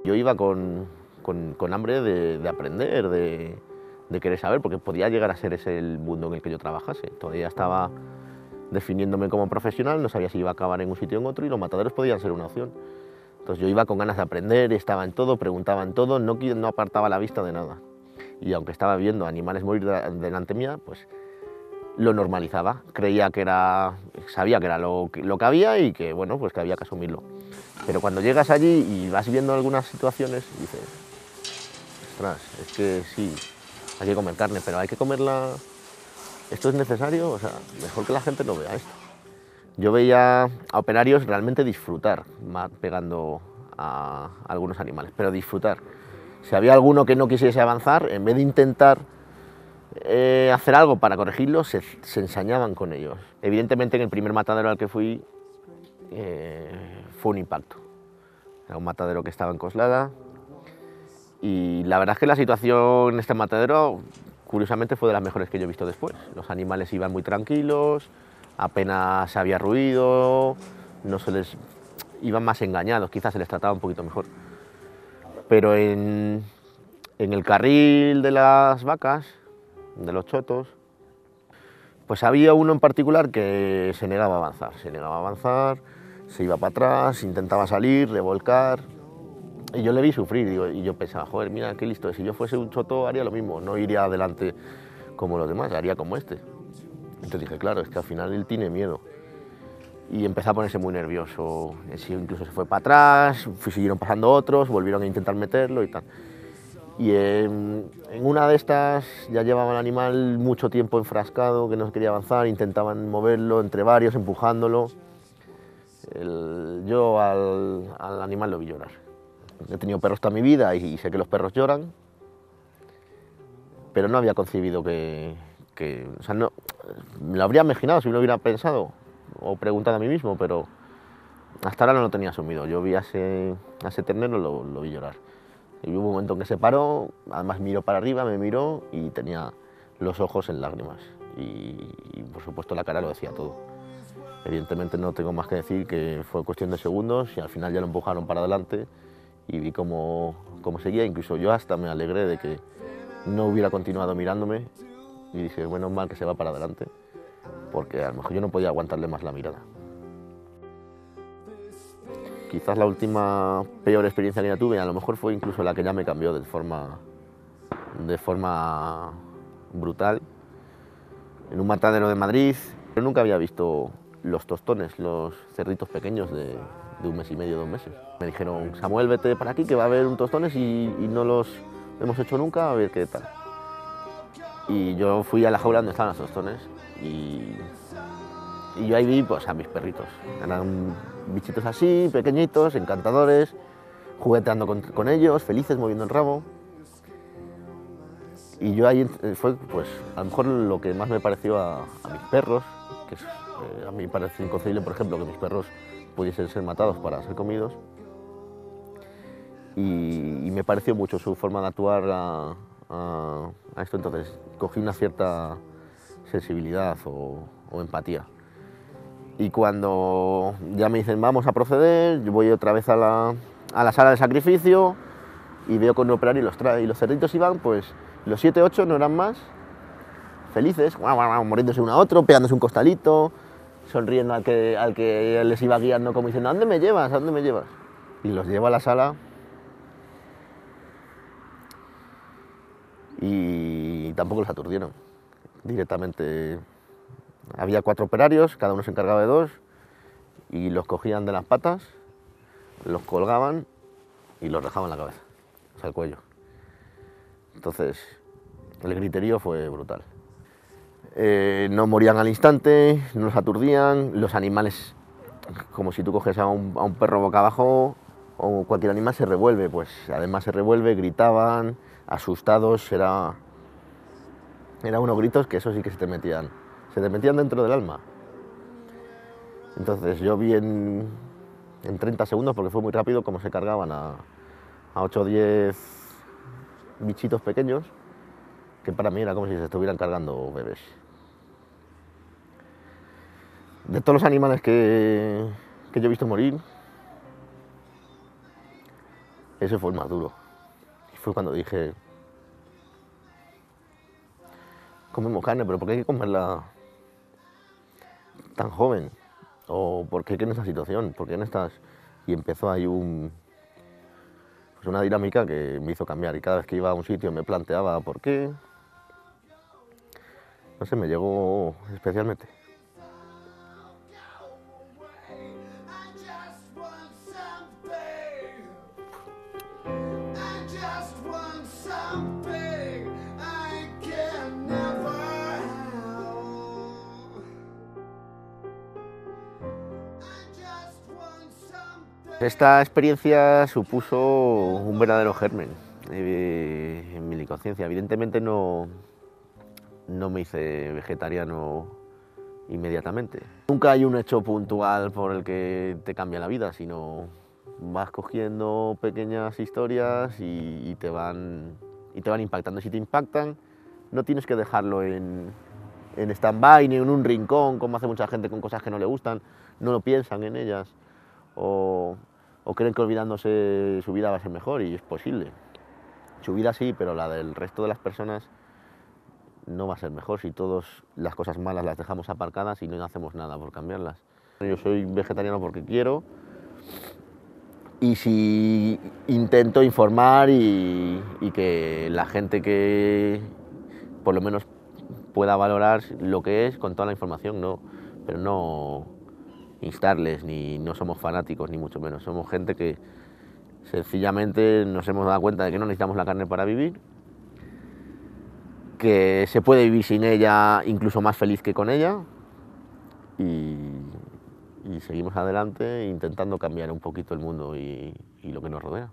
Yo iba con hambre de aprender, de querer saber, porque podía llegar a ser ese el mundo en el que yo trabajase. Todavía estaba definiéndome como profesional, no sabía si iba a acabar en un sitio o en otro, y los mataderos podían ser una opción. Entonces yo iba con ganas de aprender, estaba en todo, preguntaba en todo, no apartaba la vista de nada. Y aunque estaba viendo animales morir delante mía, pues lo normalizaba. Creía que era, sabía que era lo que había y que, bueno, pues que había que asumirlo. Pero cuando llegas allí y vas viendo algunas situaciones, dices, ostras, es que sí, hay que comer carne, pero hay que comerla. ¿Esto es necesario? O sea, mejor que la gente no vea esto. Yo veía a operarios realmente disfrutar pegando a algunos animales, pero disfrutar. Si había alguno que no quisiese avanzar, en vez de intentar hacer algo para corregirlo, se ensañaban con ellos. Evidentemente en el primer matadero al que fui fue un impacto. Era un matadero que estaba en Coslada y la verdad es que la situación en este matadero curiosamente fue de las mejores que yo he visto después. Los animales iban muy tranquilos, apenas había ruido, no se les iban más engañados, quizás se les trataba un poquito mejor. Pero en el carril de las vacas, de los chotos, pues había uno en particular que se negaba a avanzar, se iba para atrás, intentaba salir, revolcar, y yo le vi sufrir, y yo pensaba, joder, mira qué listo, si yo fuese un choto haría lo mismo, no iría adelante como los demás, haría como este. Entonces dije, claro, es que al final él tiene miedo. Y empezó a ponerse muy nervioso, incluso se fue para atrás, siguieron pasando otros, volvieron a intentar meterlo y tal. Y en una de estas ya llevaba el animal mucho tiempo enfrascado, que no quería avanzar, intentaban moverlo entre varios, empujándolo. Yo al animal lo vi llorar. He tenido perros toda mi vida y sé que los perros lloran, pero no había concebido o sea, no, me lo habría imaginado si me lo hubiera pensado o preguntado a mí mismo, pero hasta ahora no lo tenía asumido. Yo vi a ese ternero, lo vi llorar. Y hubo un momento en que se paró, además miró para arriba, me miró y tenía los ojos en lágrimas. Y por supuesto la cara lo decía todo. Evidentemente no tengo más que decir que fue cuestión de segundos y al final ya lo empujaron para adelante y vi cómo seguía. Incluso yo hasta me alegré de que no hubiera continuado mirándome y dije, bueno, mal que se va para adelante, porque a lo mejor yo no podía aguantarle más la mirada. Quizás la última peor experiencia que ya tuve, a lo mejor fue incluso la que ya me cambió de forma brutal. En un matadero de Madrid, yo nunca había visto los tostones, los cerditos pequeños de 1 mes y medio, 2 meses. Me dijeron, Samuel, vete para aquí que va a haber un tostones y no los hemos hecho nunca, a ver qué tal. Y yo fui a la jaula donde estaban los tostones y yo ahí vi pues, a mis perritos. Eran bichitos así, pequeñitos, encantadores, jugueteando con ellos, felices, moviendo el rabo. Y yo ahí fue, pues, a lo mejor lo que más me pareció a mis perros, que a mí me parece inconcebible, por ejemplo, que mis perros pudiesen ser matados para ser comidos. Y me pareció mucho su forma de actuar a esto, entonces cogí una cierta sensibilidad o empatía. Y cuando ya me dicen vamos a proceder, yo voy otra vez a la sala de sacrificio y veo con un operario y los trae. Y los cerditos iban, pues los 7, 8 no eran más, felices, muriéndose uno a otro, pegándose un costalito, sonriendo al que les iba guiando como diciendo, ¿a dónde me llevas? ¿A dónde me llevas? Y los llevo a la sala y tampoco los aturdieron. Directamente había 4 operarios, cada uno se encargaba de 2 y los cogían de las patas, los colgaban y los dejaban en la cabeza, o sea, el cuello. Entonces, el griterío fue brutal. No morían al instante, no los aturdían, los animales, como si tú coges a un perro boca abajo o cualquier animal se revuelve, pues además se revuelve, gritaban, asustados, era unos gritos que eso sí que se te metían dentro del alma. Entonces yo vi en 30 segundos, porque fue muy rápido, cómo se cargaban a 8 o 10 bichitos pequeños, que para mí era como si se estuvieran cargando bebés. De todos los animales que yo he visto morir, Ese fue el más duro. Y fue cuando dije, comemos carne, pero ¿por qué hay que comerla tan joven? ¿O por qué en esta situación? ¿Por qué en estas...? Y empezó ahí pues una dinámica que me hizo cambiar. Y cada vez que iba a un sitio me planteaba por qué. No sé, me llegó especialmente. Esta experiencia supuso un verdadero germen en mi conciencia. Evidentemente no me hice vegetariano inmediatamente. Nunca hay un hecho puntual por el que te cambia la vida, sino vas cogiendo pequeñas historias y te van impactando. Si te impactan, no tienes que dejarlo en stand-by ni en un rincón, como hace mucha gente con cosas que no le gustan, no lo piensan en ellas. O creen que olvidándose su vida va a ser mejor, y es posible. Su vida sí, pero la del resto de las personas no va a ser mejor si todas las cosas malas las dejamos aparcadas y no hacemos nada por cambiarlas. Yo soy vegetariano porque quiero, y si intento informar y que la gente que por lo menos pueda valorar lo que es con toda la información, no, pero no instarles, ni no somos fanáticos, ni mucho menos. Somos gente que sencillamente nos hemos dado cuenta de que no necesitamos la carne para vivir, que se puede vivir sin ella incluso más feliz que con ella, y seguimos adelante intentando cambiar un poquito el mundo y lo que nos rodea.